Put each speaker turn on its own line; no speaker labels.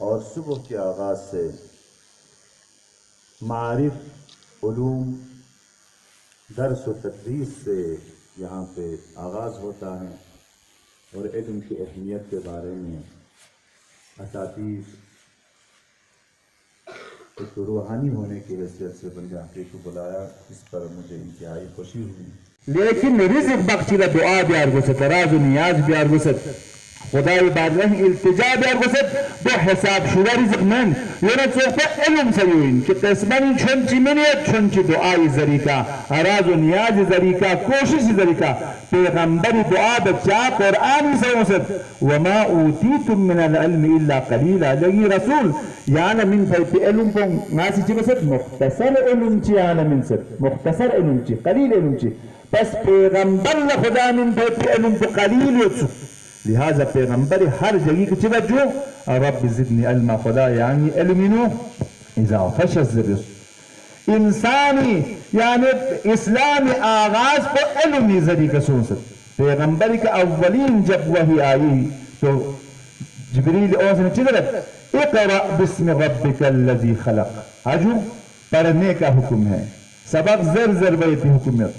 اور صبح کے آغاز سے معارف، علوم، درس و تدریس سے یہاں پہ آغاز ہوتا ہے، اور علم کی اہمیت کے بارے میں اساتذہ ایک روحانی ہونے کی حیثیت سے بندے حقیقی کو بلایا، اس پر مجھے انتہائی خوشی ہوئی.
لیکن رزق بخشی و دعا بیار گوست، راز و نیاز بیار گوست، خدای بارگاه التجا بیار گوست، دو حساب شده رزق من یونه صحبه علم سیوین که قسمانی چونچی منید چونچی دعای ذریکا، راز و نیاز ذریکا، کوشش ذریکا، پیغمبر دعا بچا قرآنی سیوست وما اوتیتم من العلم الا قلیلا. لگی رسول یعنی من فیت علم پون ناسی چی بسد مختصر علم چی یعنی من سد مختصر علم چی قلیل علم چی، پس پیغمبر خدا من فیت علم پو قلیل یتسو، لہذا پیغمبر ہر جگہ کی چبت جو رب زدنی علما، خدا یعنی علمینو اضافہ شزرس. انسانی یعنی اسلامی آغاز کو علمی ذریعہ سنسد. پیغمبر کا اولین جب وحی آئی تو جبریل اوسن چدرت اقرأ بسم ربک الذی خلق، حجو پڑھنے کا حکم ہے، سبق زر زر بیتی حکم ہے.